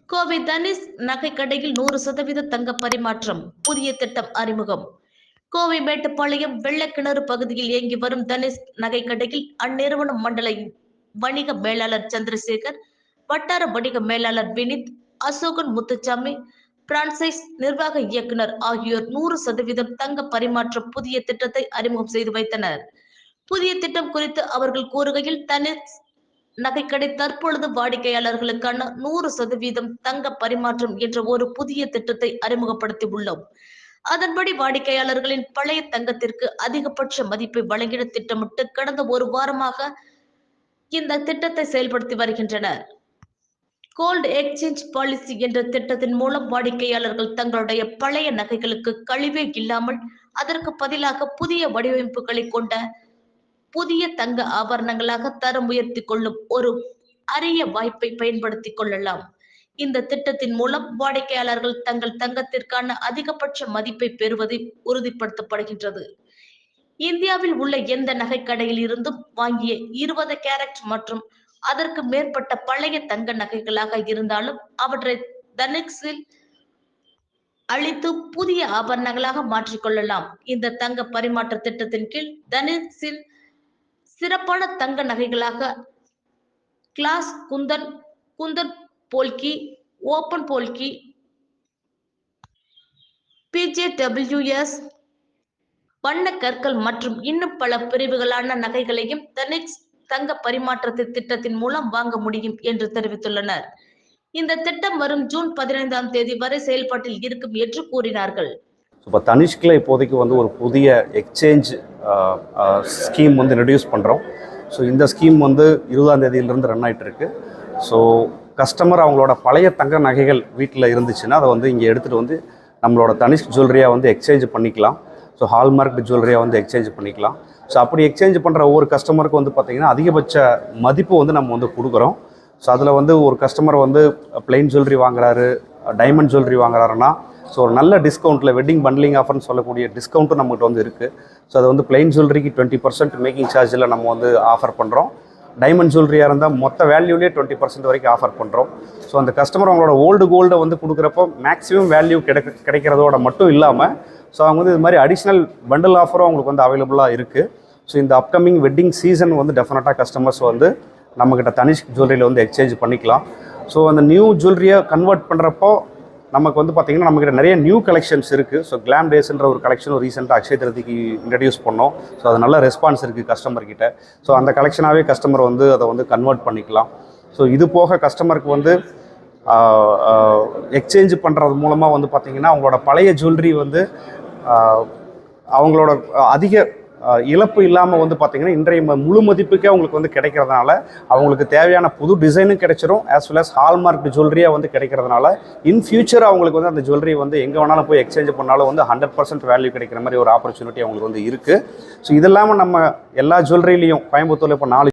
கோவை தனிஷ் நகை கடையில் 100% தங்க பரிமாற்றம் புதிய திட்டம் அறிமுகம். கோவை மேட்டுப்பாளையம் வெள்ளக்கிணறு பகுதியில் இயங்கி வரும் தனிஷ் நகை கடையில் அந்நிறுவன மண்டல வணிக மேலாளர் சந்திரசேகர், வட்டார வணிக மேலாளர் வினித், அசோகன் முத்துச்சாமி, பிரான்சைஸ் நிர்வாக இயக்குனர் ஆகியோர் 100% தங்க பரிமாற்ற புதிய திட்டத்தை அறிமுகம் செய்து வைத்தனர். புதிய திட்டம் குறித்து அவர்கள் கூறுகையில், தனிஷ் நகைக்கடை தற்பொழுது வாடிக்கையாளர்களுக்கான 100% தங்க பரிமாற்றம் என்ற ஒரு புதிய திட்டத்தை அறிமுகப்படுத்தி உள்ளோம். அதன்படி வாடிக்கையாளர்களின் பழைய தங்கத்திற்கு அதிகபட்ச மதிப்பை வழங்கிட திட்டமிட்டு கடந்த ஒரு வாரமாக இந்த திட்டத்தை செயல்படுத்தி வருகின்றனர். கோல்டு எக்ஸ்சேஞ்ச் பாலிசி என்ற திட்டத்தின் மூலம் வாடிக்கையாளர்கள் தங்களுடைய பழைய நகைகளுக்கு கழிவே இல்லாமல் அதற்கு பதிலாக புதிய வடிவமைப்புகளை கொண்ட புதிய தங்க ஆபரணங்களாக தரம் உயர்த்தி கொள்ளும் ஒரு அரிய வாய்ப்பை பயன்படுத்திக் கொள்ளலாம். இந்த திட்டத்தின் மூலம் வாடிக்கையாளர்கள் தங்கள் தங்கத்திற்கான அதிகபட்ச மதிப்பை பெறுவதை உறுதிப்படுத்தப்படுகின்றது. இந்தியாவில் உள்ள எந்த நகை கடையில் இருந்தும் வாங்கிய 20 கேரட் மற்றும் அதற்கு மேற்பட்ட பழைய தங்க நகைகளாக இருந்தாலும் அவற்றை தனிஷில் அளித்து புதிய ஆபரணங்களாக மாற்றிக்கொள்ளலாம். இந்த தங்க பரிமாற்ற திட்டத்தின் கீழ் தனிஷில் சிறப்பான தங்க நகைகளாக கிளாஸ் குந்தன், குந்தன் போல்கி, ஓபன் போல்கி, பிஜேடபிள்யூஎஸ், வண்ண கற்கள் மற்றும் இன்னும் பல பிரிவுகளான நகைகளையும் தனிஷ் தங்க பரிமாற்ற திட்டத்தின் மூலம் வாங்க முடியும் என்று தெரிவித்துள்ளனர். இந்த திட்டம் வரும் ஜூன் 15ஆம் தேதி வரை செயல்பாட்டில் இருக்கும் என்று கூறினார்கள். இப்போ தனிஷ்கில் இப்போதைக்கு வந்து ஒரு புதிய எக்ஸ்சேஞ்ச் ஸ்கீம் வந்து இன்ட்ரடியூஸ் பண்ணுறோம். ஸோ இந்த ஸ்கீம் வந்து 20ஆம் தேதியிலிருந்து ரன் ஆகிட்டு இருக்கு. ஸோ கஸ்டமர் அவங்களோட பழைய தங்க நகைகள் வீட்டில் இருந்துச்சுன்னா அதை வந்து இங்கே எடுத்துகிட்டு வந்து நம்மளோட தனிஷ் ஜுவல்லரியாக வந்து எக்ஸ்சேஞ்ச் பண்ணிக்கலாம். ஸோ ஹால்மார்க் ஜுவல்லரியாக வந்து எக்ஸ்சேஞ்ச் பண்ணிக்கலாம். ஸோ அப்படி எக்ஸ்சேஞ்ச் பண்ணுற ஒவ்வொரு கஸ்டமருக்கு வந்து பார்த்திங்கன்னா அதிகபட்ச மதிப்பு வந்து நம்ம வந்து கொடுக்குறோம். ஸோ அதில் வந்து ஒரு கஸ்டமர் வந்து பிளெயின் ஜுவல்லரி வாங்குறாரு, டைமண்ட் ஜுவல்லரி வாங்குறாருன்னா ஸோ ஒரு நல்ல டிஸ்கவுண்ட்டில் வெட்டிங் பண்ட்லிங் ஆஃபர்னு சொல்லக்கூடிய டிஸ்கவுண்ட்டும் நம்மகிட்ட வந்து இருக்குது. ஸோ அது வந்து பிளெயின் ஜுவல்லரிக்கு 20% மேக்கிங் சார்ஜில் நம்ம வந்து ஆஃபர் பண்ணுறோம். டைமண்ட் ஜுவல்லரியாக இருந்தால் மொத்த வேல்யூலேயே 20% வரைக்கும் ஆஃபர் பண்ணுறோம். ஸோ அந்த கஸ்டமர் அவங்களோட ஓல்டு கோல்டை வந்து கொடுக்குறப்போ மேக்ஸிமம் வேல்யூ கிடைக்கிறதோட மட்டும் இல்லாமல் ஸோ அவங்க வந்து இது மாதிரி அடிஷ்னல் பண்டில் ஆஃபரும் அவங்களுக்கு வந்து அவைலபிளாக இருக்குது. ஸோ இந்த அப்கமிங் வெட்டிங் சீசன் வந்து டெஃபினட்டாக கஸ்டமர்ஸ் வந்து நம்மக்கிட்ட தனிஷ் ஜுவல்லரியில் வந்து எக்ஸ்சேஞ்ச் பண்ணிக்கலாம். ஸோ அந்த நியூ ஜுவல்லரியை கன்வெர்ட் பண்ணுறப்போ நமக்கு வந்து பார்த்திங்கன்னா நம்மக்கிட்ட நிறைய நியூ கலெக்ஷன்ஸ் இருக்குது. ஸோ கிளாம் டேஸ்ன்ற ஒரு கலெக்ஷனும் ரீசெண்டாக அக்ஷய திருதிக்கு இன்ட்ரடியூஸ் பண்ணோம். ஸோ அது நல்ல ரெஸ்பான்ஸ் இருக்குது கஸ்டமர்கிட்ட. ஸோ அந்த கலெக்ஷனாகவே கஸ்டமர் வந்து அதை வந்து கன்வெர்ட் பண்ணிக்கலாம். ஸோ இது போக கஸ்டமருக்கு வந்து எக்ஸ்சேஞ்ச் பண்ணுறது மூலமாக வந்து பார்த்திங்கன்னா அவங்களோட பழைய ஜுவல்லரி வந்து அவங்களோட அதிக இழப்பு இல்லாமல் வந்து பார்த்திங்கன்னா இன்றைய முழு மதிப்புக்கே அவங்களுக்கு வந்து கிடைக்கிறதுனால அவங்களுக்கு தேவையான புது டிசைனும் கிடைச்சிரும். ஆஸ் வெல் அஸ் ஹால்மார்க் ஜுவல்லரியாக வந்து கிடைக்கிறதுனால இன் ஃபியூச்சர் அவங்களுக்கு வந்து அந்த ஜுவல்லரி வந்து எங்கே வேணாலும் போய் எக்ஸ்சேஞ்ச் பண்ணாலும் வந்து 100% வேல்யூ கிடைக்கிற மாதிரி ஒரு ஆப்பர்ச்சுனிட்டி அவங்களுக்கு வந்து இருக்குது. ஸோ இது இல்லாமல் நம்ம எல்லா ஜுவல்லரிலையும் கோயம்புத்தூரில் இப்போ 4